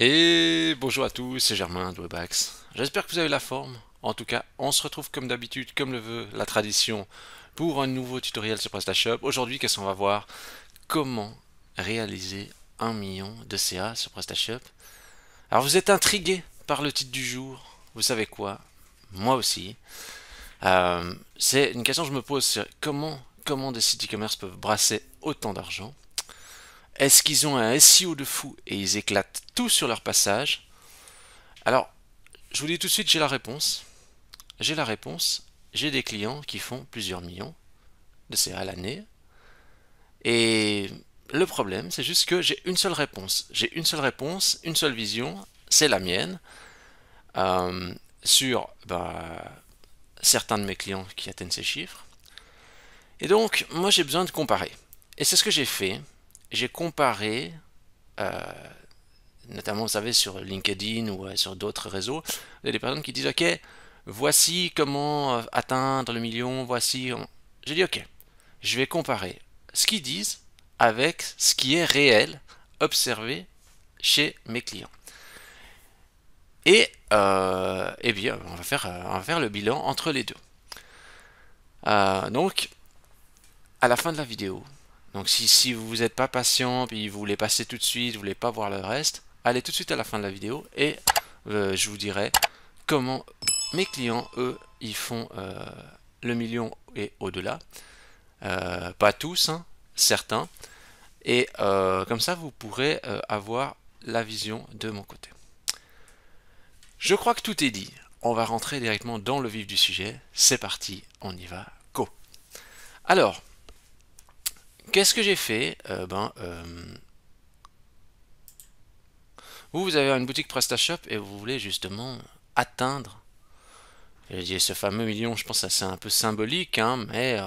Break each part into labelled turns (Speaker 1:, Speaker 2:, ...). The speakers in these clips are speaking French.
Speaker 1: Et bonjour à tous, c'est Germain de Webax. J'espère que vous avez la forme. En tout cas, on se retrouve comme d'habitude, comme le veut la tradition, pour un nouveau tutoriel sur PrestaShop. Aujourd'hui, qu'est-ce qu'on va voir? Comment réaliser 1 million de CA sur PrestaShop. Alors, vous êtes intrigué par le titre du jour. Vous savez quoi? Moi aussi. C'est une question que je me pose, c'est comment des sites e-commerce peuvent brasser autant d'argent? Est-ce qu'ils ont un SEO de fou et ils éclatent tout sur leur passage? Alors, je vous dis tout de suite, j'ai la réponse. J'ai la réponse. J'ai des clients qui font plusieurs millions de CA à l'année. Et le problème, c'est juste que j'ai une seule réponse. J'ai une seule réponse, une seule vision, c'est la mienne, sur certains de mes clients qui atteignent ces chiffres. Et donc, moi, j'ai besoin de comparer. Et c'est ce que j'ai fait. J'ai comparé, notamment, vous savez, sur LinkedIn ou sur d'autres réseaux, il y a des personnes qui disent, OK, voici comment atteindre le million, voici... J'ai dit, OK, je vais comparer ce qu'ils disent avec ce qui est réel, observé chez mes clients. Et eh bien, on va faire le bilan entre les deux. Donc, à la fin de la vidéo, donc si vous n'êtes pas patient, puis vous voulez passer tout de suite, vous voulez pas voir le reste, allez tout de suite à la fin de la vidéo et je vous dirai comment mes clients, eux, ils font le million et au-delà. Pas tous, hein, certains. Et comme ça, vous pourrez avoir la vision de mon côté. Je crois que tout est dit. On va rentrer directement dans le vif du sujet. C'est parti, on y va, go. Alors, qu'est-ce que j'ai fait? Vous avez une boutique PrestaShop et vous voulez justement atteindre, je dis ce fameux million, je pense que c'est un peu symbolique, hein, mais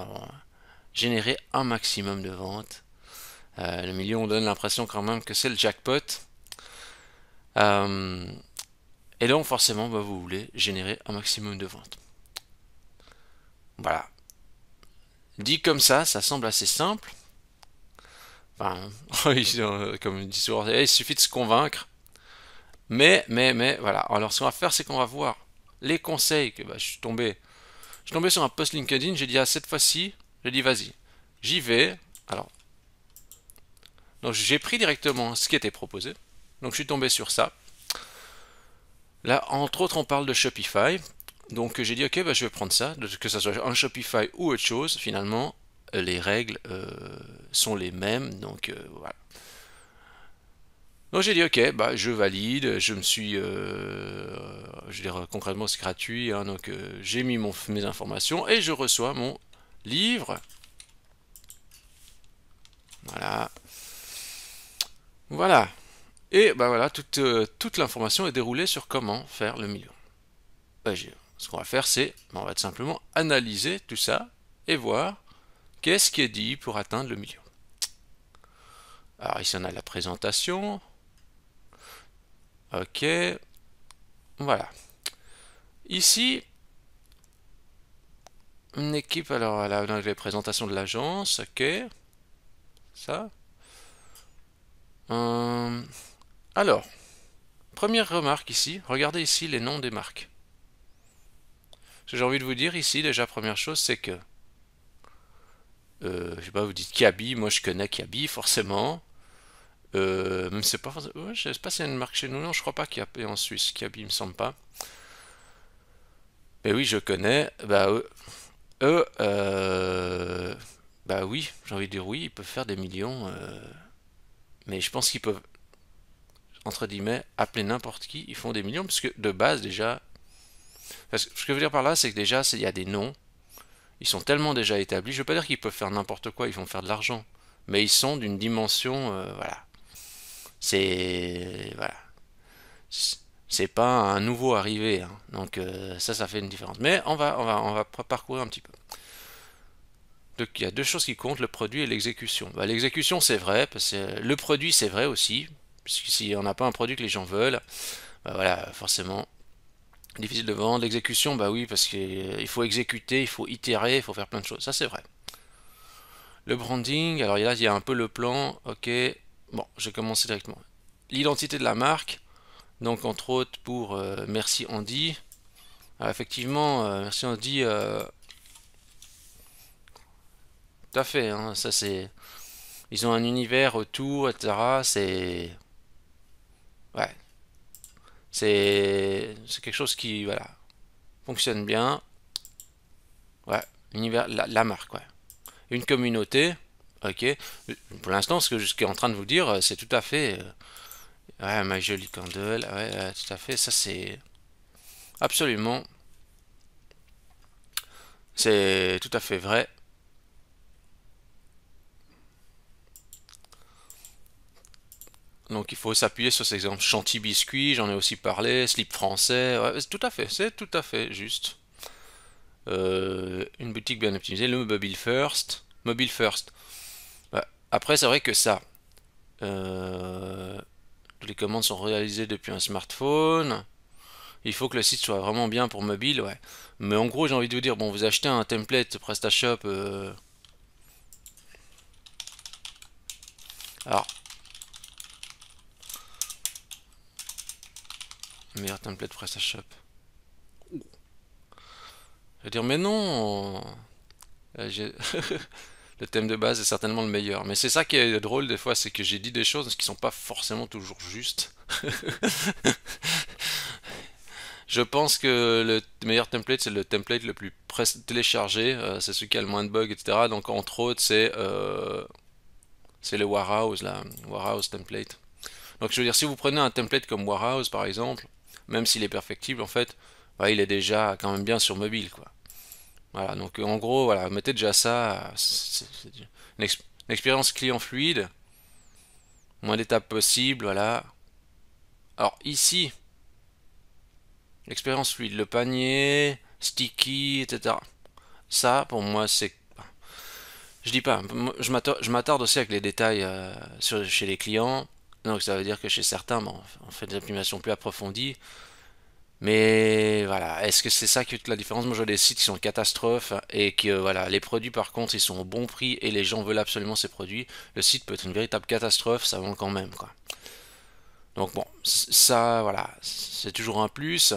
Speaker 1: générer un maximum de ventes. Le million, on donne l'impression quand même que c'est le jackpot. Et donc forcément, vous voulez générer un maximum de ventes. Voilà. Dit comme ça semble assez simple. Enfin, comme on dit souvent, il suffit de se convaincre. Mais, voilà. Alors, ce qu'on va faire, c'est qu'on va voir les conseils que je suis tombé sur un post LinkedIn. J'ai dit, cette fois-ci, j'ai dit, vas-y, j'y vais. Alors, donc j'ai pris directement ce qui était proposé. Donc, je suis tombé sur ça. Là, entre autres, on parle de Shopify. Donc, j'ai dit, ok, je vais prendre ça, que ce soit un Shopify ou autre chose. Finalement, les règles sont les mêmes. Donc, voilà. Donc j'ai dit ok, je valide, je me suis, je veux dire concrètement c'est gratuit, hein, donc j'ai mis mes informations et je reçois mon livre. Voilà, voilà. Et voilà, toute l'information est déroulée sur comment faire le million. Ce qu'on va faire, c'est, on va tout simplement analyser tout ça et voir qu'est-ce qui est dit pour atteindre le million. Alors ici on a la présentation. Ok, voilà. Ici, une équipe, alors elle a les présentations de l'agence, ok, ça. Alors, première remarque ici, regardez ici les noms des marques. Ce que j'ai envie de vous dire ici, déjà première chose, c'est que, je sais pas, vous dites Kiabi, moi je connais Kiabi forcément. Même c'est pas forcément, ouais, je sais pas s'il y a une marque chez nous, non, je crois pas qu'il y a en Suisse, Kiabi, il me semble pas. Mais oui, je connais, oui, j'ai envie de dire oui, ils peuvent faire des millions, mais je pense qu'ils peuvent, entre guillemets, appeler n'importe qui, ils font des millions, parce que de base déjà, parce que ce que je veux dire par là, c'est que déjà, il y a des noms, ils sont tellement déjà établis, je veux pas dire qu'ils peuvent faire n'importe quoi, ils vont faire de l'argent, mais ils sont d'une dimension, voilà, voilà, c'est pas un nouveau arrivé, hein. Donc ça fait une différence. Mais on va parcourir un petit peu. Donc il y a deux choses qui comptent, le produit et l'exécution. L'exécution c'est vrai, parce que le produit c'est vrai aussi, puisque si on n'a pas un produit que les gens veulent, voilà, forcément, difficile de vendre. L'exécution, oui, parce qu'il faut exécuter, il faut itérer, il faut faire plein de choses, ça c'est vrai. Le branding, alors là il y a un peu le plan, ok, bon, je vais commencer directement. L'identité de la marque, Donc entre autres pour Merci Andy. Alors, effectivement, Merci Andy, tout à fait, hein, ça c'est... Ils ont un univers autour, etc. Ouais, c'est quelque chose qui, voilà, fonctionne bien. Ouais, l'univers, la marque, ouais. Une communauté, ok. Pour l'instant, ce que je suis en train de vous dire, c'est tout à fait... ouais, My Jolly Candle, ouais, tout à fait, ça c'est... Absolument, c'est tout à fait vrai. Donc il faut s'appuyer sur ces exemples. Chantilly Biscuit, j'en ai aussi parlé. Slip français, ouais, c'est tout à fait juste. Une boutique bien optimisée, le Mobile First. Mobile First. Ouais. Après, c'est vrai que ça. euh, les commandes sont réalisées depuis un smartphone. Il faut que le site soit vraiment bien pour mobile, ouais. Mais en gros, j'ai envie de vous dire, bon, vous achetez un template PrestaShop. Alors, meilleur template PrestaShop. Je vais dire, mais non. Le thème de base est certainement le meilleur. Mais c'est ça qui est drôle des fois, c'est que j'ai dit des choses qui sont pas forcément toujours justes. Je pense que le meilleur template, c'est le template le plus téléchargé, c'est celui qui a le moins de bugs, etc. Donc entre autres, c'est le Warehouse, là, Warehouse template. Donc je veux dire, si vous prenez un template comme Warehouse, par exemple, même s'il est perfectible, en fait, ouais, il est déjà quand même bien sur mobile, quoi. Voilà, donc en gros, voilà, mettez déjà ça, une expérience client fluide, moins d'étapes possibles, voilà. Alors ici, l'expérience fluide, le panier, sticky, etc. Ça, pour moi, c'est... Je dis pas, je m'attarde aussi avec les détails chez les clients. Donc ça veut dire que chez certains, bon, on fait des optimisations plus approfondies. Mais voilà, est-ce que c'est ça qui fait toute la différence? Moi, je vois des sites qui sont catastrophes et que voilà, les produits par contre, ils sont au bon prix et les gens veulent absolument ces produits. Le site peut être une véritable catastrophe, ça vend quand même, quoi. Donc bon, ça, voilà, c'est toujours un plus.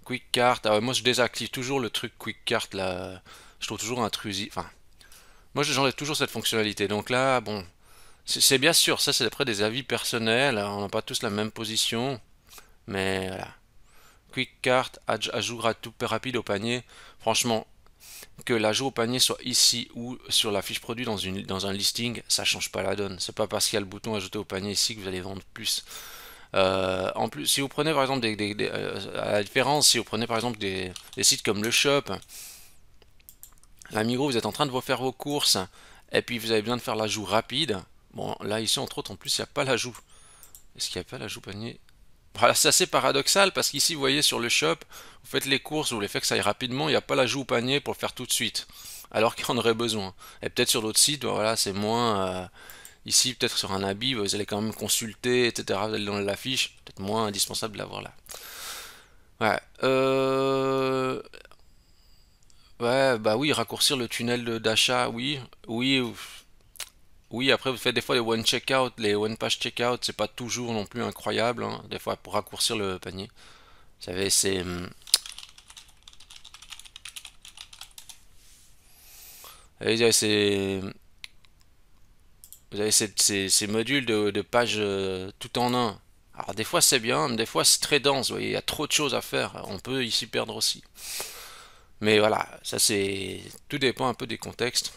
Speaker 1: Quick Cart, ah ouais, moi je désactive toujours le truc Quick Cart là. Je trouve toujours intrusif. Enfin, moi j'enlève toujours cette fonctionnalité. Donc là, bon, c'est bien sûr, ça c'est après des avis personnels. On n'a pas tous la même position, mais voilà. Quick Cart, ajout rapide au panier. Franchement, que l'ajout au panier soit ici ou sur la fiche produit dans un listing, ça change pas la donne. C'est pas parce qu'il y a le bouton ajouter au panier ici que vous allez vendre plus. En plus, si vous prenez par exemple à la différence, si vous prenez par exemple des sites comme le Shop, la Migros, vous êtes en train de vous faire vos courses, et puis vous avez besoin de faire l'ajout rapide. Bon, là ici entre autres, en plus il n'y a pas l'ajout. Est-ce qu'il n'y a pas l'ajout panier? Voilà, c'est assez paradoxal parce qu'ici, vous voyez sur le shop, vous faites les courses, vous voulez faire que ça aille rapidement, il n'y a pas l'ajout au panier pour le faire tout de suite, alors qu'il y en aurait besoin. Et peut-être sur d'autres sites, voilà, c'est moins. Ici, peut-être sur un habit, vous allez quand même consulter, etc. Vous allez dans la fiche, peut-être moins indispensable de l'avoir là. Ouais. Ouais, bah oui, raccourcir le tunnel d'achat, oui. Oui, oui, après vous faites des fois les one checkout, les one page checkout, c'est pas toujours non plus incroyable, hein, des fois pour raccourcir le panier. Vous savez, c'est vous avez ces modules de pages tout en un. Alors des fois c'est bien, mais des fois c'est très dense, vous voyez, il y a trop de choses à faire, on peut y s'y perdre aussi. Mais voilà, ça c'est... Tout dépend un peu des contextes.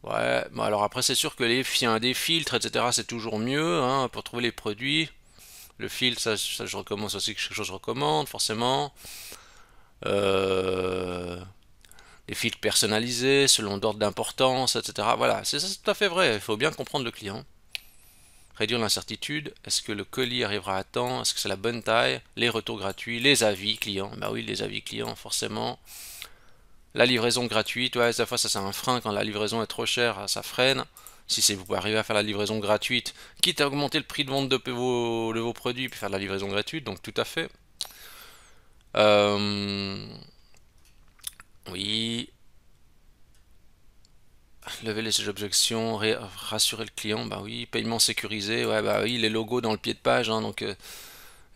Speaker 1: Ouais, bon alors après c'est sûr que s'il y a des filtres, etc., c'est toujours mieux hein, pour trouver les produits. Le filtre, ça je recommande, ça c'est quelque chose que je recommande, forcément. Euh, des filtres personnalisés selon d'ordre d'importance, etc. Voilà, c'est tout à fait vrai, il faut bien comprendre le client. Réduire l'incertitude, est-ce que le colis arrivera à temps, est-ce que c'est la bonne taille, les retours gratuits, les avis clients, bah oui, les avis clients, forcément. La livraison gratuite, ouais, des fois ça c'est un frein quand la livraison est trop chère, ça freine. Si vous pouvez arriver à faire la livraison gratuite, quitte à augmenter le prix de vente de vos produits, puis faire la livraison gratuite, donc tout à fait. Euh, oui, lever les objections, rassurer le client, bah oui, paiement sécurisé, ouais, bah oui, les logos dans le pied de page, hein, donc,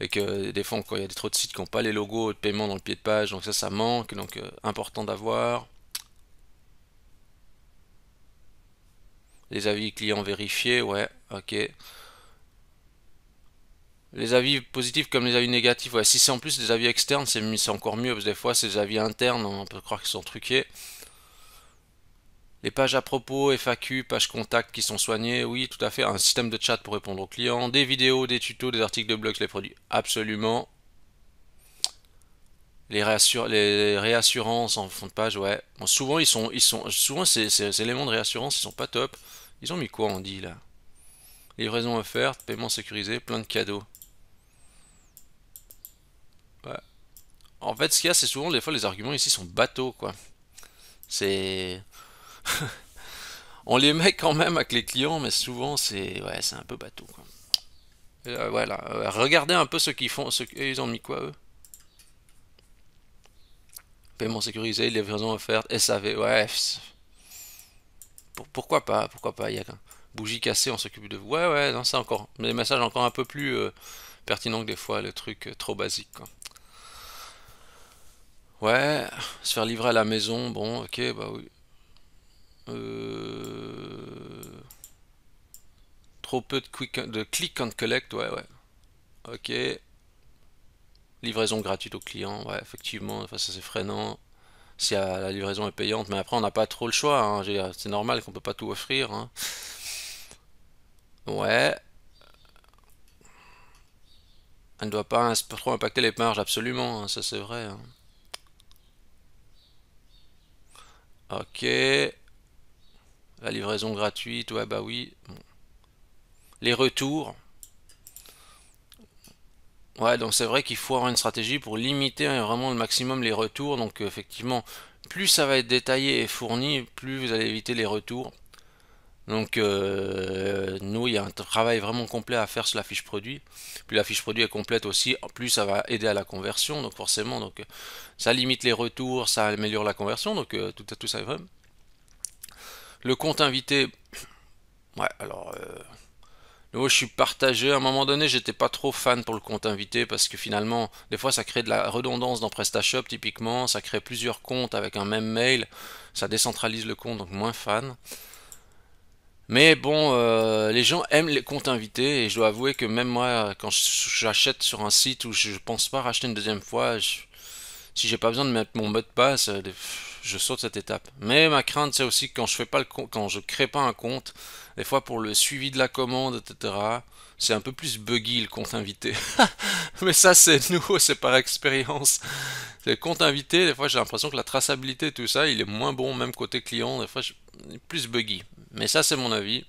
Speaker 1: et que des fois, quand il y a trop de sites qui n'ont pas les logos de paiement dans le pied de page, donc ça manque, donc important d'avoir. Les avis clients vérifiés, ouais, ok. Les avis positifs comme les avis négatifs, ouais, si c'est en plus des avis externes, c'est encore mieux, parce que des fois, c'est des avis internes, on peut croire qu'ils sont truqués. Les pages à propos, FAQ, pages contact qui sont soignées, oui, tout à fait. Un système de chat pour répondre aux clients, des vidéos, des tutos, des articles de blog sur les produits, absolument. Les réassurances en fond de page, ouais. Bon, souvent souvent ces éléments de réassurance, ils sont pas top. Ils ont mis quoi on dit là? Livraison offerte, paiement sécurisé, plein de cadeaux. Ouais. En fait, ce qu'il y a, c'est souvent des fois les arguments ici sont bateaux, quoi. C'est, on les met quand même avec les clients, mais souvent ouais, c'est un peu bateau, quoi. Voilà. Regardez un peu ce qu'ils font, ils ont mis quoi eux? Paiement sécurisé, livraison offerte, SAV, ouais. Pourquoi pas, il y a qu'un bougie cassée, on s'occupe de vous. Ouais, ouais, non, c'est encore des messages encore un peu plus pertinents que des fois, le truc trop basique, quoi. Ouais, se faire livrer à la maison, bon, ok, bah oui. Euh, Trop peu de click and collect, ouais, ouais. Ok. Livraison gratuite au client, ouais, effectivement, enfin, ça c'est freinant. Si la livraison est payante, mais après on n'a pas trop le choix, hein, c'est normal qu'on peut pas tout offrir, hein. Ouais, elle ne doit pas trop impacter les marges, absolument, hein, ça c'est vrai, hein. Ok, la livraison gratuite, ouais, bah oui. Bon. Les retours, ouais, donc c'est vrai qu'il faut avoir une stratégie pour limiter vraiment le maximum les retours. Donc effectivement, plus ça va être détaillé et fourni, plus vous allez éviter les retours. Donc nous, il y a un travail vraiment complet à faire sur la fiche produit. Plus la fiche produit est complète aussi, plus ça va aider à la conversion. Donc forcément, donc ça limite les retours, ça améliore la conversion. Donc tout ça est vrai. Le compte invité, ouais, alors moi, je suis partagé. À un moment donné, j'étais pas trop fan pour le compte invité parce que finalement, des fois, ça crée de la redondance dans PrestaShop typiquement. Ça crée plusieurs comptes avec un même mail. Ça décentralise le compte, donc moins fan. Mais bon, les gens aiment les comptes invités et je dois avouer que même moi, quand j'achète sur un site où je pense pas racheter une deuxième fois, si j'ai pas besoin de mettre mon mot de passe, je saute cette étape. Mais ma crainte, c'est aussi que quand je fais pas quand je crée pas un compte, des fois pour le suivi de la commande, etc. C'est un peu plus buggy le compte invité. Mais ça, c'est nouveau, c'est par expérience. Le compte invité, des fois, j'ai l'impression que la traçabilité, tout ça, il est moins bon, même côté client. Des fois, plus buggy. Mais ça, c'est mon avis.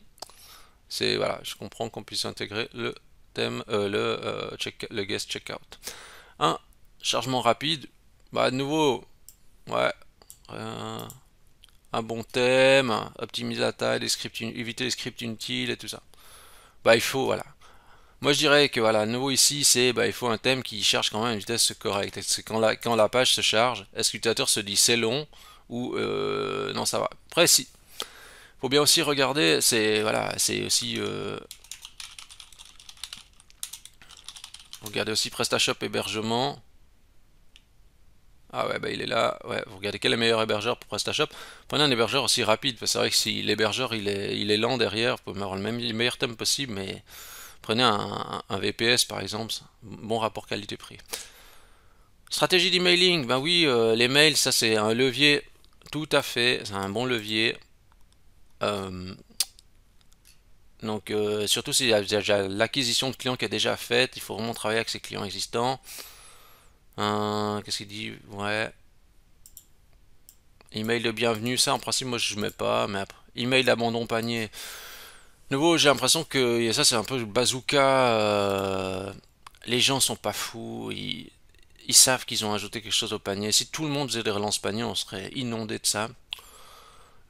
Speaker 1: C'est voilà, je comprends qu'on puisse intégrer le thème, le guest checkout. Un chargement rapide. Bah, de nouveau, ouais, euh, un bon thème, optimiser la taille, éviter les scripts inutiles et tout ça. Bah, il faut, voilà. Moi, je dirais que, voilà, nouveau ici, c'est, bah, il faut un thème qui charge quand même à une vitesse correcte. C'est quand la page se charge, est-ce que l'utilisateur se dit c'est long ou non, ça va. Après, si, faut bien aussi regarder, c'est, voilà, c'est aussi, regardez aussi PrestaShop hébergement. Ah ouais, bah il est là. Ouais, vous regardez quel est le meilleur hébergeur pour PrestaShop. Prenez un hébergeur aussi rapide. C'est vrai que si l'hébergeur il est lent derrière, vous pouvez avoir le meilleur thème possible, mais prenez un VPS par exemple. Bon rapport qualité-prix. Stratégie d'emailing, ben oui, les mails, ça c'est un levier, tout à fait, c'est un bon levier. Euh, donc surtout s'il y a déjà l'acquisition de clients qui est déjà faite, il faut vraiment travailler avec ses clients existants. Qu'est-ce qu'il dit? Ouais. Email de bienvenue, ça en principe moi je mets pas, mais après, email d'abandon panier. Nouveau, j'ai l'impression que ça c'est un peu le bazooka. Les gens sont pas fous, ils savent qu'ils ont ajouté quelque chose au panier. Si tout le monde faisait des relances panier, on serait inondé de ça.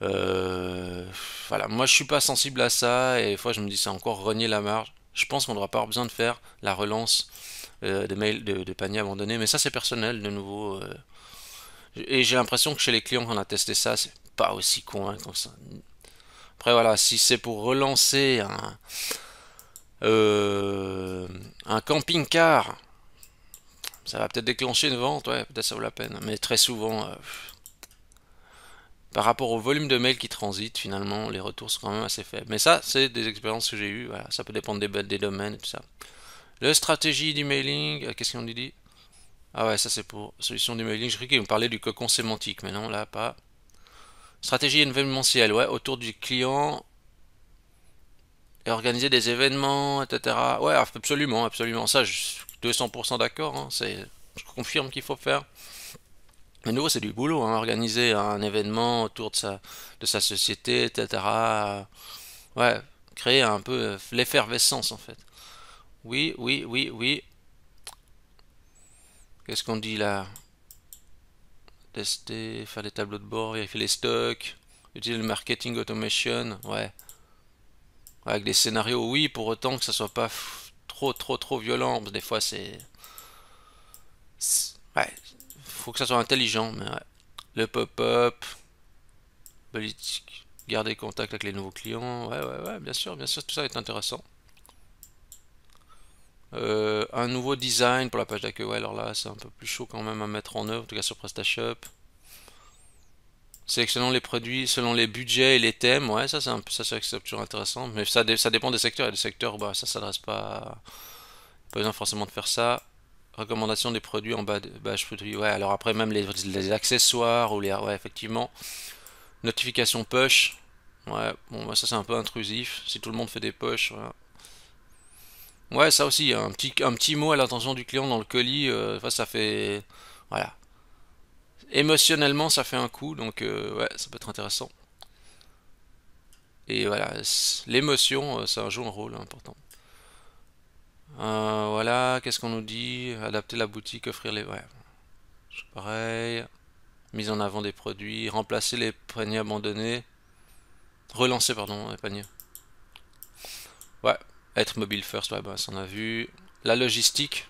Speaker 1: Euh, voilà, moi je suis pas sensible à ça et des fois je me dis c'est encore renier la marge. Je pense qu'on n'aura pas besoin de faire la relance de mail de panier abandonné, mais ça c'est personnel de nouveau. Et j'ai l'impression que chez les clients qu'on a testé ça, c'est pas aussi convaincant que ça. Après voilà, si c'est pour relancer un camping-car, ça va peut-être déclencher une vente, ouais, peut-être ça vaut la peine. Mais très souvent, par rapport au volume de mails qui transitent, finalement, les retours sont quand même assez faibles. Mais ça, c'est des expériences que j'ai eues, voilà, ça peut dépendre des domaines et tout ça. La stratégie d'emailing, qu'est-ce qu'on dit? Ah ouais, ça c'est pour solution d'emailing. Je croyais qu'ils me parlaient du cocon sémantique, mais non, là, pas. Stratégie événementielle, ouais, autour du client et organiser des événements, etc. Ouais, absolument, absolument. Ça, je suis 200% d'accord, hein, je confirme qu'il faut faire. Mais nouveau, c'est du boulot, hein, organiser un événement autour de sa société, etc. Ouais, créer un peu l'effervescence en fait. Oui, oui, oui, oui. Qu'est-ce qu'on dit là? Tester, faire des tableaux de bord, vérifier les stocks, utiliser le marketing automation, ouais. Ouais, avec des scénarios, oui, pour autant que ça soit pas trop, trop, trop violent. Des fois, ouais, faut que ça soit intelligent, mais ouais. Le pop-up, politique, garder contact avec les nouveaux clients, ouais, ouais, ouais, bien sûr, tout ça est intéressant. Un nouveau design pour la page d'accueil, ouais, alors là, c'est un peu plus chaud quand même à mettre en œuvre, en tout cas sur PrestaShop. Sélectionnons les produits selon les budgets et les thèmes, ouais, ça c'est un peu, ça c'est toujours intéressant, mais ça dépend des secteurs, il y a des secteurs, bah, ça s'adresse pas besoin forcément de faire ça. Recommandation des produits en bas de page produit, ouais, alors après même les accessoires ou ouais, effectivement. Notification push, ouais, bon, bah, ça c'est un peu intrusif, si tout le monde fait des push, voilà. Ouais, ça aussi, un petit mot à l'attention du client dans le colis, ça fait. Voilà. Émotionnellement, ça fait un coup, donc ouais, ça peut être intéressant. Et voilà, l'émotion, ça joue un rôle important. Voilà, qu'est-ce qu'on nous dit? Adapter la boutique, offrir les. Ouais, pareil. Mise en avant des produits, remplacer les paniers abandonnés. Relancer, pardon, les paniers. Ouais, être mobile first, ouais, bah, ça on a vu. La logistique.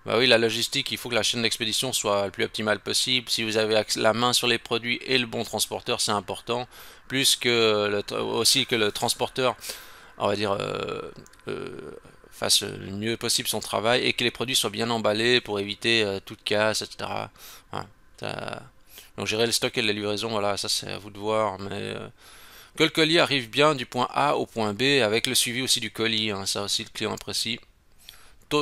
Speaker 1: Bah oui, la logistique, il faut que la chaîne d'expédition soit le plus optimale possible. Si vous avez la main sur les produits et le bon transporteur, c'est important. Plus que aussi que le transporteur, on va dire, fasse le mieux possible son travail et que les produits soient bien emballés pour éviter toute casse, etc. Voilà. Donc gérer le stock et la livraison, voilà, ça c'est à vous de voir. Mais que le colis arrive bien du point A au point B avec le suivi aussi du colis, hein, ça aussi le client apprécie.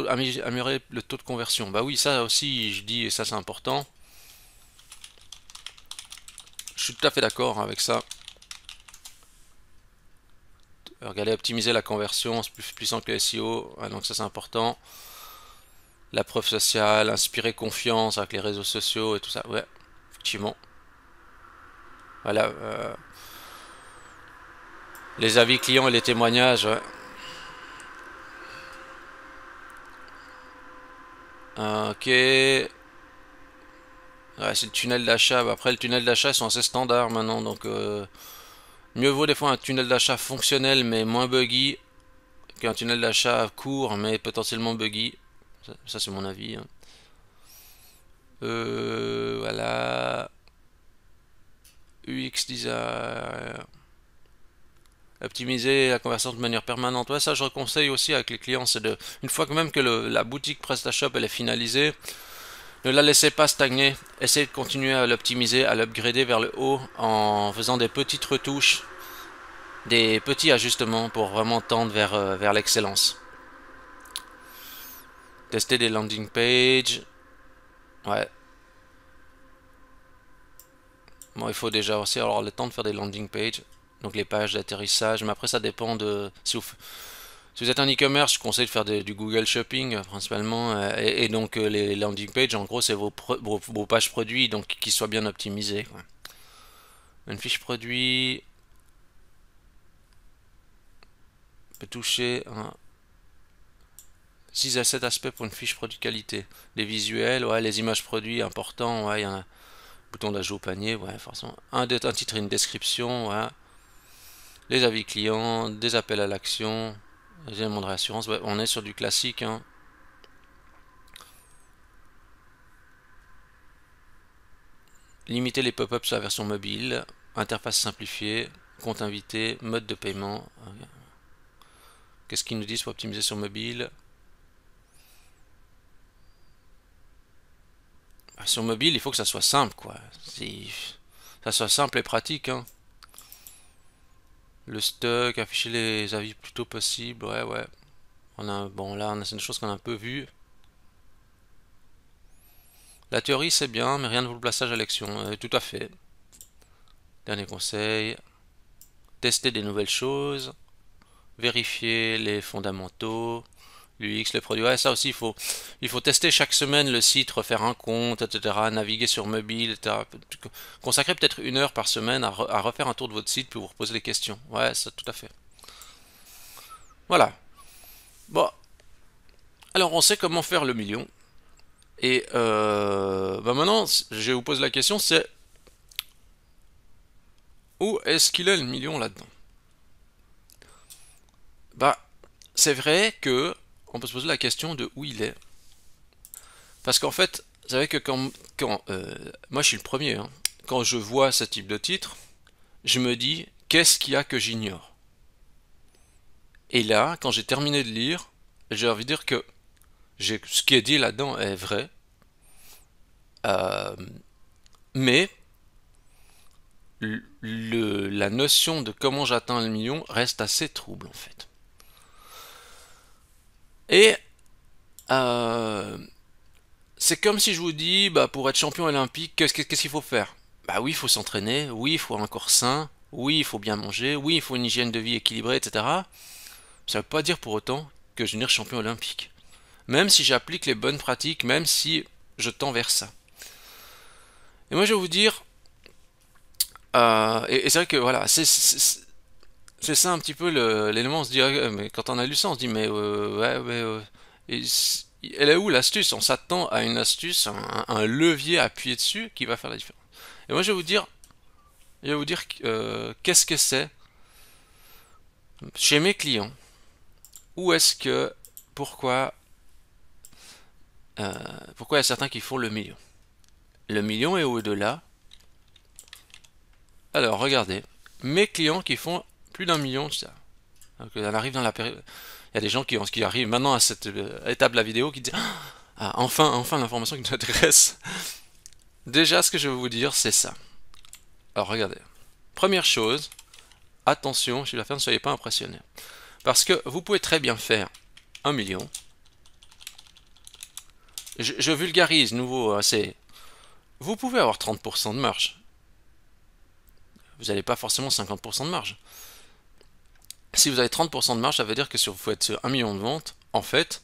Speaker 1: Améliorer le taux de conversion. Bah oui, ça aussi, je dis, et ça c'est important. Je suis tout à fait d'accord avec ça. Regardez, optimiser la conversion, c'est plus puissant que le SEO, ouais, donc ça c'est important. La preuve sociale, inspirer confiance avec les réseaux sociaux et tout ça, ouais, effectivement. Voilà, les avis clients et les témoignages, ouais. Ok, ouais, c'est le tunnel d'achat. Bah, après, le tunnel d'achat, ils sont assez standards maintenant, donc mieux vaut des fois un tunnel d'achat fonctionnel mais moins buggy qu'un tunnel d'achat court mais potentiellement buggy. Ça, c'est mon avis, hein. Voilà. UX design. Optimiser la conversion de manière permanente. Ouais, ça je conseille aussi avec les clients, c'est une fois que même que la boutique PrestaShop elle est finalisée, ne la laissez pas stagner. Essayez de continuer à l'optimiser, à l'upgrader vers le haut en faisant des petites retouches, des petits ajustements pour vraiment tendre vers l'excellence. Tester des landing pages. Ouais. Bon, il faut déjà aussi avoir le temps de faire des landing pages. Donc les pages d'atterrissage. Mais après, ça dépend de. Si vous êtes un e-commerce, je conseille de faire du Google Shopping principalement. Et donc les landing pages, en gros, c'est vos pages produits, donc qui soient bien optimisées, quoi. Une fiche produit peut toucher 6 à 7 aspects pour une fiche produit qualité. Les visuels, ouais, les images produits importants, ouais, il y en a. Bouton d'ajout au panier, ouais, forcément. Un titre et une description, ouais. Les avis clients, des appels à l'action, des éléments de réassurance, ouais, on est sur du classique, hein. Limiter les pop-ups sur la version mobile, interface simplifiée, compte invité, mode de paiement. Qu'est-ce qu'ils nous disent pour optimiser sur mobile? Sur mobile, il faut que ça soit simple, quoi. Ça soit simple et pratique, hein. Le stock, afficher les avis plus tôt possible, ouais. Bon, là, c'est une chose qu'on a un peu vu. La théorie, c'est bien, mais rien ne vaut le passage à l'action. Tout à fait. Dernier conseil. Tester des nouvelles choses. Vérifier les fondamentaux. L'UX, le produit. Ouais, ça aussi, il faut tester chaque semaine le site, refaire un compte, etc. Naviguer sur mobile, etc. Consacrer peut-être 1 heure par semaine à refaire un tour de votre site puis vous reposer les questions. Ouais, ça, tout à fait. Voilà. Bon. Alors, on sait comment faire le million. Et maintenant, je vous pose la question, c'est où est-ce qu'il est le million là-dedans? Bah, c'est vrai que on peut se poser la question de où il est. Parce qu'en fait, vous savez que moi je suis le premier, hein, quand je vois ce type de titre, je me dis, qu'est-ce qu'il y a que j'ignore? Et là, quand j'ai terminé de lire, j'ai envie de dire que ce qui est dit là-dedans est vrai, euh, mais la notion de comment j'atteins le million reste assez trouble en fait. Et c'est comme si je vous dis, bah, pour être champion olympique, qu'est-ce qu'il faut faire? Bah oui, il faut s'entraîner, oui, il faut un corps sain, oui, il faut bien manger, oui, il faut une hygiène de vie équilibrée, etc. Ça ne veut pas dire pour autant que je vais devenir champion olympique. Même si j'applique les bonnes pratiques, même si je tends vers ça. Et moi, je vais vous dire, et c'est vrai que voilà, c'est ça un petit peu l'élément. On se dit, mais quand on a lu ça, on se dit, mais elle est où l'astuce? On s'attend à une astuce, un levier à appuyer dessus qui va faire la différence. Et moi, je vais vous dire qu'est-ce que c'est chez mes clients. Où est-ce que, pourquoi, pourquoi il y a certains qui font le million? Le million est au-delà. Alors, regardez, mes clients qui font plus d'1 million, ça. Donc, on arrive dans la période. Il y a des gens qui arrivent maintenant à cette étape de la vidéo qui disent ah, enfin l'information qui nous intéresse. Déjà, ce que je vais vous dire, c'est ça. Alors, regardez. Première chose, attention, chiffre d'affaires, ne soyez pas impressionnés. Parce que vous pouvez très bien faire 1 million. Je vulgarise, nouveau, c'est. Vous pouvez avoir 30% de marge. Vous n'avez pas forcément 50% de marge. Si vous avez 30% de marge, ça veut dire que si vous faites sur 1 million de ventes, en fait,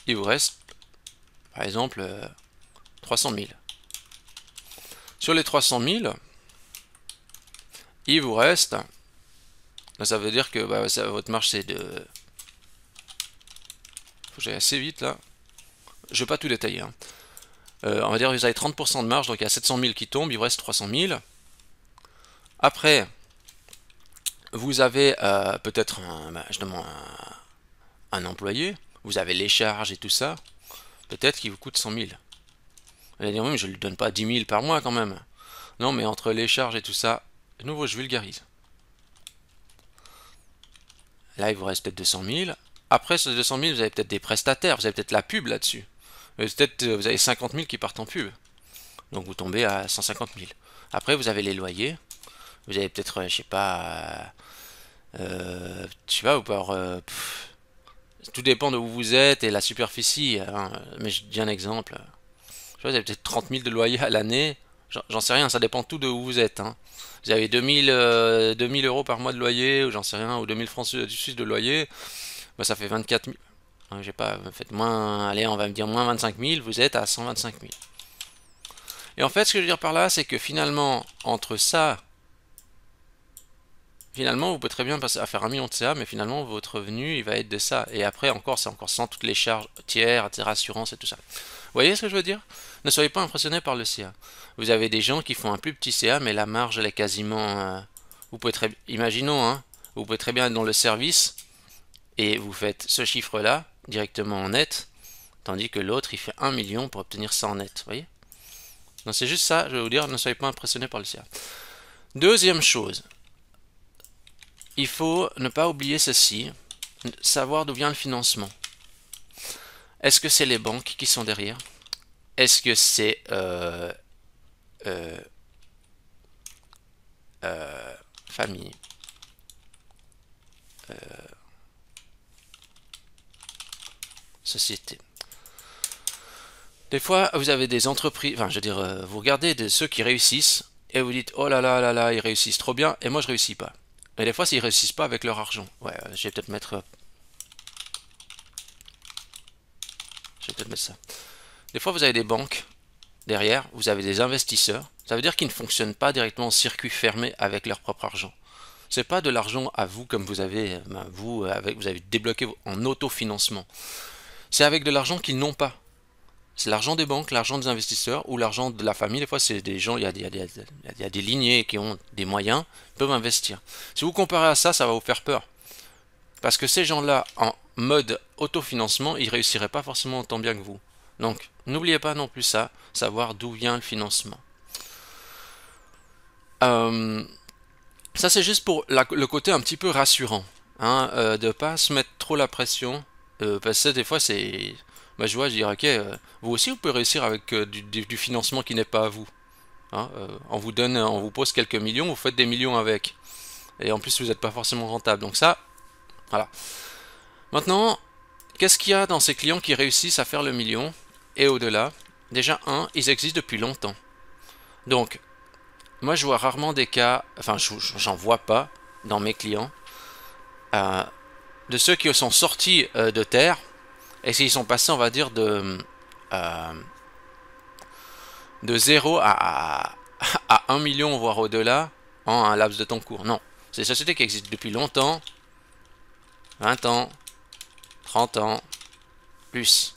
Speaker 1: il vous reste, par exemple, 300 000. Sur les 300 000, il vous reste, ça veut dire que votre marge c'est de... Faut que j'aille assez vite là. Je ne vais pas tout détailler. Hein. On va dire que vous avez 30% de marge, donc il y a 700 000 qui tombent, il vous reste 300 000. Après, vous avez peut-être un employé, vous avez les charges et tout ça, peut-être qu'il vous coûte 100 000. Vous allez dire, oui, mais je ne lui donne pas 10 000 par mois quand même. Non, mais entre les charges et tout ça, de nouveau, je vulgarise. Là, il vous reste peut-être 200 000. Après ces 200 000, vous avez peut-être des prestataires, vous avez peut-être la pub là-dessus. Peut-être vous avez 50 000 qui partent en pub. Donc vous tombez à 150 000. Après, vous avez les loyers. Vous avez peut-être, je sais pas, vous pouvez avoir, tout dépend de où vous êtes et la superficie. Hein. Mais je dis un exemple. Vous avez peut-être 30 000 de loyer à l'année. J'en sais rien, ça dépend tout de où vous êtes. Hein. Vous avez 2000 euros par mois de loyer, ou j'en sais rien, ou 2000 francs suisses de loyer. Bah, ça fait 24 000. Hein, j'ai pas, faites moins, allez, on va me dire moins 25 000, vous êtes à 125 000. Et en fait, ce que je veux dire par là, c'est que finalement, entre ça, finalement, vous pouvez très bien passer à faire 1 million de CA, mais finalement, votre revenu, il va être de ça. Et après, encore, c'est encore sans toutes les charges tiers, etc., assurance et tout ça. Vous voyez ce que je veux dire? Ne soyez pas impressionnés par le CA. Vous avez des gens qui font un plus petit CA, mais la marge, elle est quasiment... vous pouvez très... Imaginons, hein, vous pouvez très bien être dans le service, et vous faites ce chiffre-là, directement en net, tandis que l'autre, il fait 1 million pour obtenir ça en net. Vous voyez? Donc c'est juste ça, je vais vous dire, ne soyez pas impressionnés par le CA. Deuxième chose, il faut ne pas oublier ceci, savoir d'où vient le financement. Est-ce que c'est les banques qui sont derrière? Est-ce que c'est euh, famille, société? Des fois, vous avez des entreprises, enfin, je veux dire, vous regardez ceux qui réussissent et vous dites, oh là là, ils réussissent trop bien et moi je réussis pas. Et des fois, s'ils réussissent pas avec leur argent. Ouais, je vais peut-être mettre ça. Des fois, vous avez des banques derrière, vous avez des investisseurs. Ça veut dire qu'ils ne fonctionnent pas directement en circuit fermé avec leur propre argent. C'est pas de l'argent à vous comme vous avez, vous avez débloqué en autofinancement. C'est avec de l'argent qu'ils n'ont pas. C'est l'argent des banques, l'argent des investisseurs ou l'argent de la famille. Des fois, c'est des gens, il y a des lignées qui ont des moyens, peuvent investir. Si vous comparez à ça, ça va vous faire peur. Parce que ces gens-là, en mode autofinancement, ils réussiraient pas forcément autant bien que vous. Donc, n'oubliez pas non plus ça, savoir d'où vient le financement. Euh, Ça, c'est juste pour le côté un petit peu rassurant, hein, de pas se mettre trop la pression, parce que des fois, c'est, moi, je vois, je dis, ok, vous aussi, vous pouvez réussir avec du financement qui n'est pas à vous. Hein, on vous pose quelques millions, vous faites des millions avec, et en plus, vous n'êtes pas forcément rentable. Donc ça, voilà. Maintenant, qu'est-ce qu'il y a dans ces clients qui réussissent à faire le million et au-delà? Déjà, ils existent depuis longtemps. Donc, moi, je vois rarement des cas, enfin, j'en vois pas dans mes clients, euh, de ceux qui sont sortis de terre et s'ils sont passés, on va dire, euh, de 0 à 1 million, voire au-delà, en un laps de temps court. Non. C'est des sociétés qui existent depuis longtemps, 20 ans, 30 ans, plus.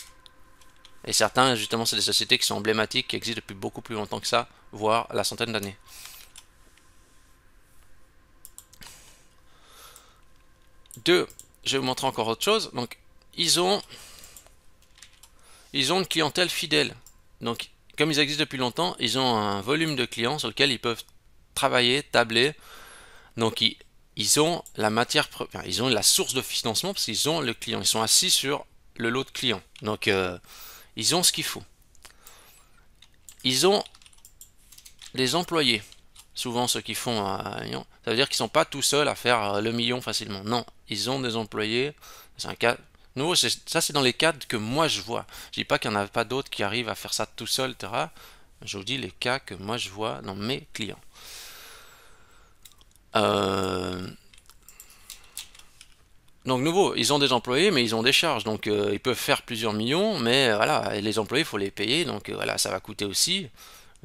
Speaker 1: Et certains, justement, c'est des sociétés qui sont emblématiques, qui existent depuis beaucoup plus longtemps que ça, voire la centaine d'années. Deux, je vais vous montrer encore autre chose. Donc, ils ont une clientèle fidèle. Donc, comme ils existent depuis longtemps, ils ont un volume de clients sur lequel ils peuvent travailler, tabler. Donc, ils ont la matière, enfin, ils ont la source de financement parce qu'ils ont le client. Ils sont assis sur le lot de clients. Donc, ils ont ce qu'il faut. Ils ont des employés. Souvent, ceux qui font un million, ça veut dire qu'ils ne sont pas tout seuls à faire le million facilement. Non, ils ont des employés. C'est un cas. Nous, ça, c'est dans les cadres que moi je vois. Je dis pas qu'il n'y en a pas d'autres qui arrivent à faire ça tout seul, etc. Je vous dis les cas que moi je vois dans mes clients. Euh, Donc nouveau, ils ont des employés, mais ils ont des charges, donc ils peuvent faire plusieurs millions, mais voilà, et les employés, il faut les payer, donc voilà, ça va coûter aussi.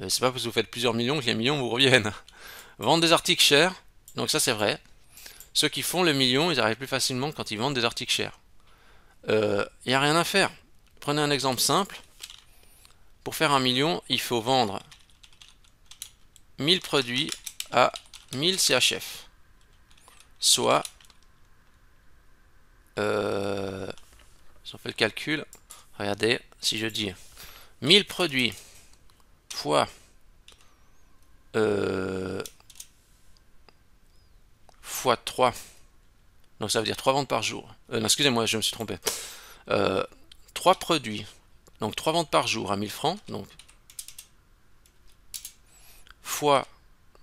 Speaker 1: C'est pas parce que vous faites plusieurs millions que les millions vous reviennent. Vendre des articles chers, donc ça c'est vrai. Ceux qui font le million, ils arrivent plus facilement quand ils vendent des articles chers. Il n'y a rien à faire. Prenez un exemple simple. Pour faire un million, il faut vendre 1000 produits à 1000 CHF. Soit, si on fait le calcul, regardez, si je dis 1000 produits fois fois 3, donc ça veut dire 3 ventes par jour. Non, excusez-moi, je me suis trompé. 3 produits, donc 3 ventes par jour à 1000 francs, donc fois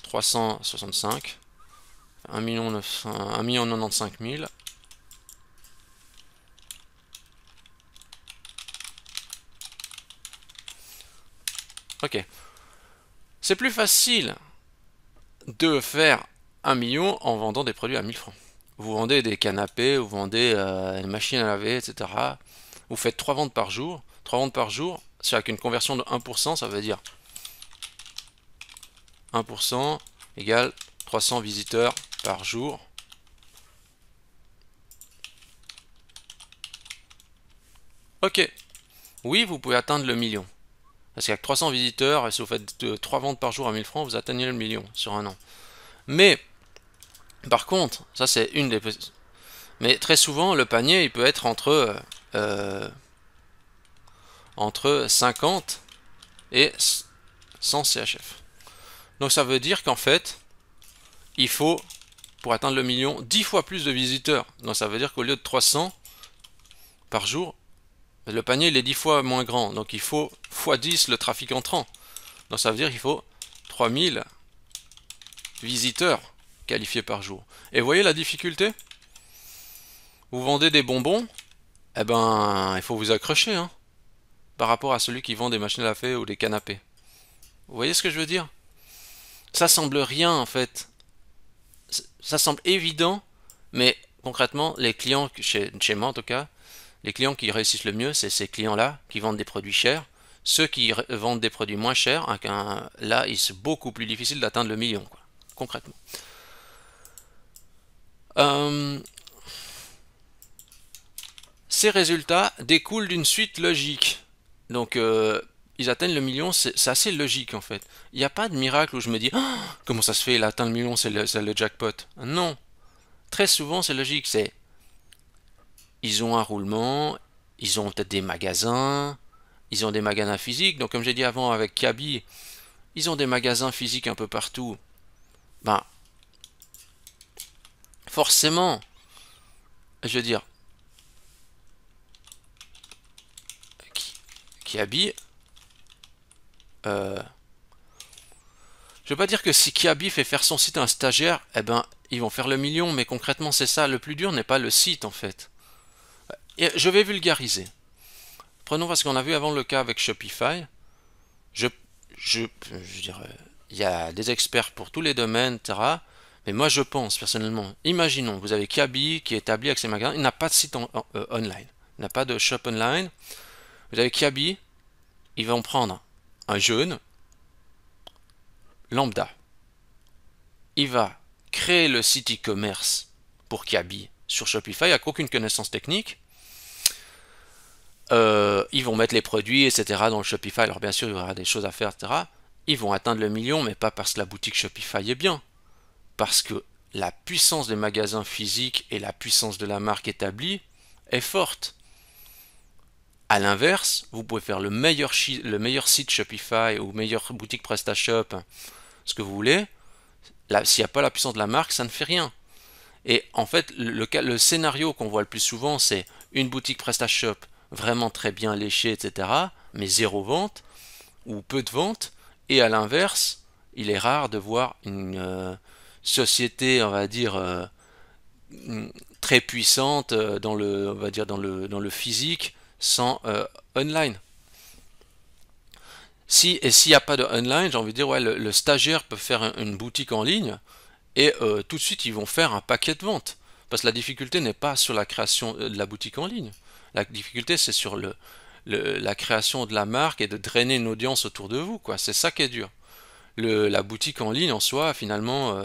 Speaker 1: 365, 1 95 000. Ok. C'est plus facile de faire 1 million en vendant des produits à 1000 francs. Vous vendez des canapés, vous vendez une machine à laver, etc. Vous faites 3 ventes par jour. 3 ventes par jour, c'est avec une conversion de 1%, ça veut dire 1% égale 300 visiteurs par jour. Ok. Oui, vous pouvez atteindre le million. Parce qu'avec 300 visiteurs, et si vous faites 3 ventes par jour à 1000 francs, vous atteignez le million sur un an. Mais, par contre, ça c'est une des... Mais très souvent, le panier, il peut être entre 50 et 100 CHF. Donc ça veut dire qu'en fait, il faut pour atteindre le million, 10 fois plus de visiteurs. Donc ça veut dire qu'au lieu de 300 par jour, le panier il est 10 fois moins grand. Donc il faut x 10 le trafic entrant. Donc ça veut dire qu'il faut 3000 visiteurs qualifiés par jour. Et vous voyez la difficulté? Vous vendez des bonbons, eh ben il faut vous accrocher hein, par rapport à celui qui vend des machines à laver ou des canapés. Vous voyez ce que je veux dire? Ça semble rien en fait. Ça semble évident, mais concrètement, les clients, chez moi en tout cas, les clients qui réussissent le mieux, c'est ces clients-là qui vendent des produits chers. Ceux qui vendent des produits moins chers, hein, là, c'est beaucoup plus difficile d'atteindre le million, quoi, concrètement. Ces résultats découlent d'une suite logique. Donc, ils atteignent le million, c'est assez logique en fait. Il n'y a pas de miracle où je me dis oh, comment ça se fait, il a atteint le million, c'est le jackpot. Non. Très souvent, c'est logique. Ils ont un roulement, ils ont peut-être des magasins, ils ont des magasins physiques. Donc, comme j'ai dit avant avec Kaby, ils ont des magasins physiques un peu partout. Ben, forcément, je veux dire, Kaby, je veux pas dire que si Kaby fait faire son site à un stagiaire, eh ben, ils vont faire le million, mais concrètement, c'est ça. Le plus dur n'est pas le site, en fait. Et je vais vulgariser. Prenons parce qu'on a vu avant le cas avec Shopify. Je dirais, il y a des experts pour tous les domaines, etc. Mais moi, je pense personnellement, imaginons, vous avez Kaby qui est établi avec ses magasins, il n'a pas de site online, il n'a pas de shop online. Vous avez Kaby, ils vont prendre un jeune lambda. Il va créer le site e-commerce pour Kaby sur Shopify avec aucune connaissance technique. Ils vont mettre les produits, etc. dans le Shopify. Alors bien sûr, il y aura des choses à faire, etc. Ils vont atteindre le million, mais pas parce que la boutique Shopify est bien. Parce que la puissance des magasins physiques et la puissance de la marque établie est forte. A l'inverse, vous pouvez faire le meilleur site Shopify ou meilleure boutique PrestaShop, ce que vous voulez. S'il n'y a pas la puissance de la marque, ça ne fait rien. Et en fait, le scénario qu'on voit le plus souvent, c'est une boutique PrestaShop vraiment très bien léchée, etc., mais zéro vente ou peu de vente. Et à l'inverse, il est rare de voir une société, on va dire, très puissante dans le, on va dire dans le physique sans online. S'il n'y a pas de online, j'ai envie de dire, ouais, le stagiaire peut faire une boutique en ligne et tout de suite ils vont faire un paquet de ventes. Parce que la difficulté n'est pas sur la création de la boutique en ligne. La difficulté c'est sur la création de la marque et de drainer une audience autour de vous, quoi. C'est ça qui est dur. La boutique en ligne en soi, finalement,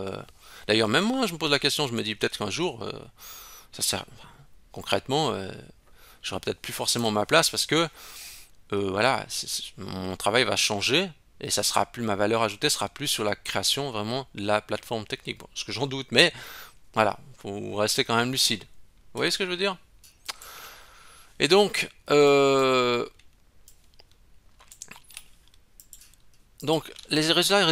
Speaker 1: d'ailleurs même moi je me pose la question, je me dis peut-être qu'un jour, ça sert, concrètement, j'aurai peut-être plus forcément ma place parce que voilà, mon travail va changer et ça sera plus, ma valeur ajoutée sera plus sur la création vraiment de la plateforme technique. Bon, ce que j'en doute, mais voilà, faut rester quand même lucide. Vous voyez ce que je veux dire? Et donc les résultats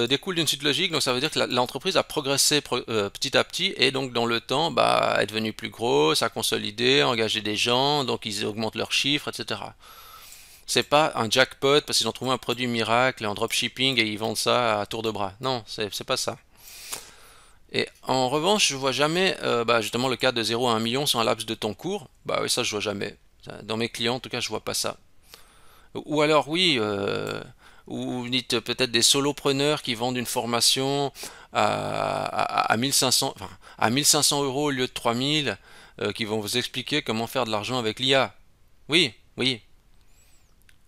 Speaker 1: découlent d'une suite logique, donc ça veut dire que l'entreprise a progressé petit à petit et donc dans le temps est devenue plus grosse, a consolidé, a engagé des gens, donc ils augmentent leurs chiffres, etc. C'est pas un jackpot parce qu'ils ont trouvé un produit miracle en dropshipping et ils vendent ça à tour de bras. Non, c'est pas ça. Et en revanche, je vois jamais justement le cas de 0 à 1 million sur un laps de temps court. Bah oui, ça je vois jamais. Dans mes clients, en tout cas, je vois pas ça. Ou alors oui, ou vous dites peut-être des solopreneurs qui vendent une formation à 1500, enfin, à 1500 euros au lieu de 3000, qui vont vous expliquer comment faire de l'argent avec l'IA. Oui, oui,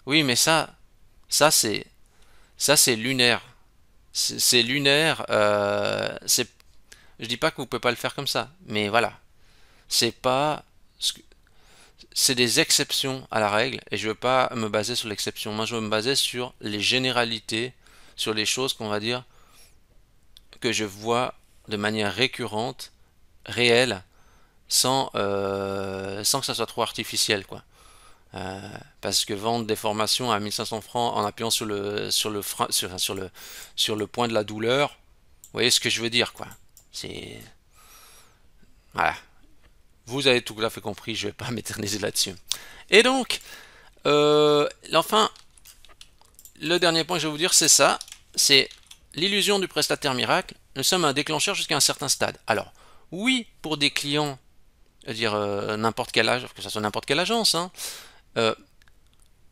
Speaker 1: oui, mais ça c'est, ça c'est lunaire. C'est lunaire. Je dis pas que vous pouvez pas le faire comme ça, mais voilà, c'est pas, c'est des exceptions à la règle, et je veux pas me baser sur l'exception. Moi, je veux me baser sur les généralités, sur les choses qu'on va dire que je vois de manière récurrente, réelle, sans que ça soit trop artificiel, quoi. Parce que vendre des formations à 1500 francs en appuyant sur le point de la douleur, vous voyez ce que je veux dire, quoi. C'est... Voilà. Vous avez tout à fait compris, je vais pas m'éterniser là-dessus. Et donc, enfin, le dernier point que je vais vous dire, c'est ça. C'est l'illusion du prestataire miracle. Nous sommes un déclencheur jusqu'à un certain stade. Alors, oui, pour des clients, dire n'importe quel âge, que ce soit n'importe quelle agence, hein,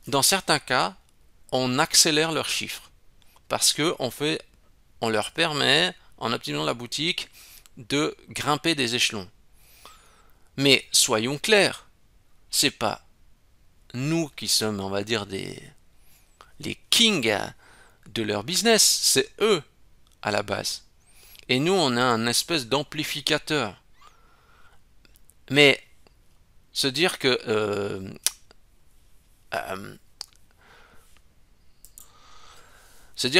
Speaker 1: dans certains cas, on accélère leurs chiffres parce que on leur permet, en optimisant la boutique, de grimper des échelons. Mais soyons clairs, c'est pas nous qui sommes, on va dire, les kings de leur business, c'est eux à la base. Et nous, on a un espèce d'amplificateur. Mais se dire que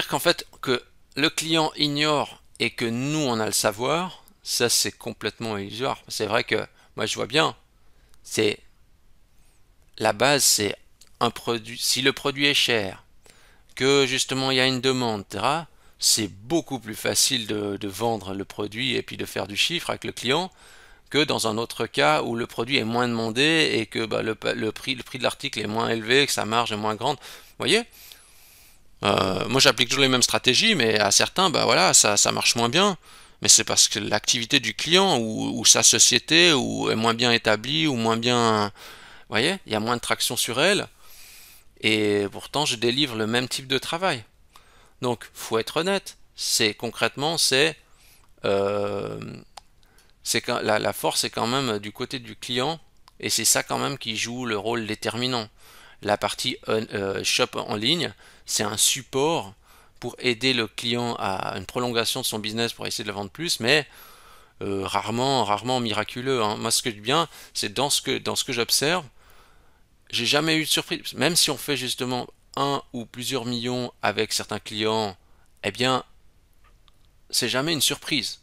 Speaker 1: qu'en fait que le client ignore et que nous on a le savoir, ça c'est complètement illusoire. C'est vrai que moi je vois bien, c'est la base, c'est un produit. Si le produit est cher, que justement il y a une demande, etc., c'est beaucoup plus facile de vendre le produit et puis de faire du chiffre avec le client que dans un autre cas où le produit est moins demandé et que bah, le prix de l'article est moins élevé, que sa marge est moins grande. Vous voyez? Moi j'applique toujours les mêmes stratégies, mais à certains, bah voilà, ça marche moins bien. Mais c'est parce que l'activité du client ou sa société ou est moins bien établie ou moins bien. Vous voyez, il y a moins de traction sur elle. Et pourtant, je délivre le même type de travail. Donc, faut être honnête. C'est concrètement, euh, la force est quand même du côté du client, et c'est ça quand même qui joue le rôle déterminant. La partie shop en ligne, c'est un support pour aider le client à une prolongation de son business pour essayer de le vendre plus, mais rarement miraculeux, hein. Moi, ce que je dis bien, c'est dans ce que j'observe, j'ai jamais eu de surprise. Même si on fait justement un ou plusieurs millions avec certains clients, eh bien, c'est jamais une surprise.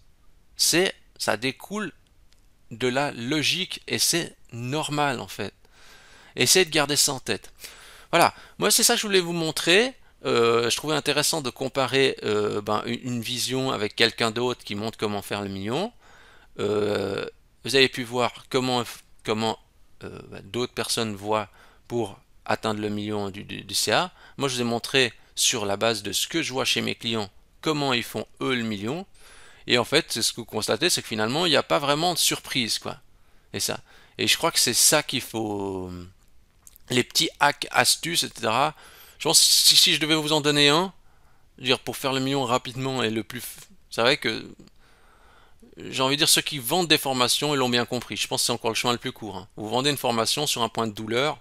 Speaker 1: Ça découle de la logique et c'est normal en fait. Essayez de garder ça en tête. Voilà, moi c'est ça que je voulais vous montrer. Je trouvais intéressant de comparer une vision avec quelqu'un d'autre qui montre comment faire le million. Vous avez pu voir comment d'autres personnes voient pour atteindre le million du CA. Moi, je vous ai montré sur la base de ce que je vois chez mes clients, comment ils font eux le million. Et en fait, c'est ce que vous constatez, c'est que finalement, il n'y a pas vraiment de surprise, quoi. Et ça. Et je crois que c'est ça qu'il faut. Les petits hacks, astuces, etc. Je pense que si je devais vous en donner un, dire pour faire le million rapidement et le plus. C'est vrai que j'ai envie de dire ceux qui vendent des formations, ils l'ont bien compris. Je pense que c'est encore le chemin le plus court, hein. Vous vendez une formation sur un point de douleur,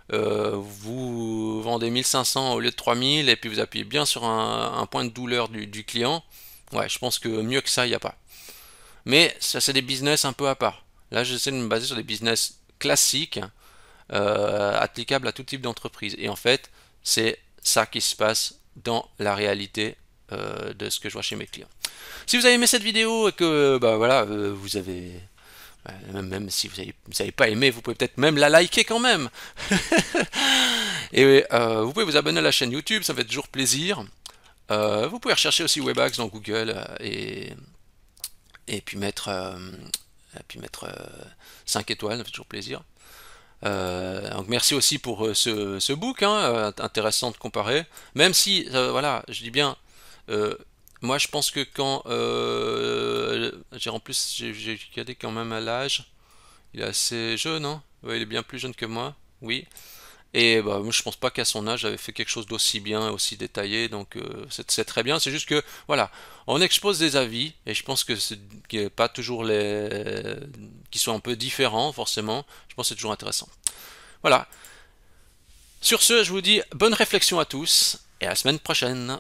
Speaker 1: vous vendez 1500 au lieu de 3000 et puis vous appuyez bien sur un point de douleur du client. Ouais, je pense que mieux que ça, il n'y a pas. Mais ça, c'est des business un peu à part. Là, j'essaie de me baser sur des business classiques, applicables à tout type d'entreprise. Et en fait, c'est ça qui se passe dans la réalité de ce que je vois chez mes clients. Si vous avez aimé cette vidéo et que bah voilà, vous avez même si vous n'avez pas aimé, vous pouvez peut-être même la liker quand même. Et vous pouvez vous abonner à la chaîne YouTube, ça fait toujours plaisir. Vous pouvez rechercher aussi Webax dans Google et puis mettre 5 étoiles, ça fait toujours plaisir. Donc merci aussi pour ce book, hein, intéressant de comparer. Même si, voilà, je dis bien, moi je pense que quand en plus j'ai regardé quand même à l'âge, il est assez jeune, hein. Ouais, il est bien plus jeune que moi, oui. Et bah, moi je pense pas qu'à son âge j'avais fait quelque chose d'aussi bien, aussi détaillé, donc c'est très bien. C'est juste que voilà, on expose des avis et je pense que c'est pas toujours qui sont un peu différents forcément. Je pense que c'est toujours intéressant. Voilà. Sur ce, je vous dis bonne réflexion à tous et à la semaine prochaine.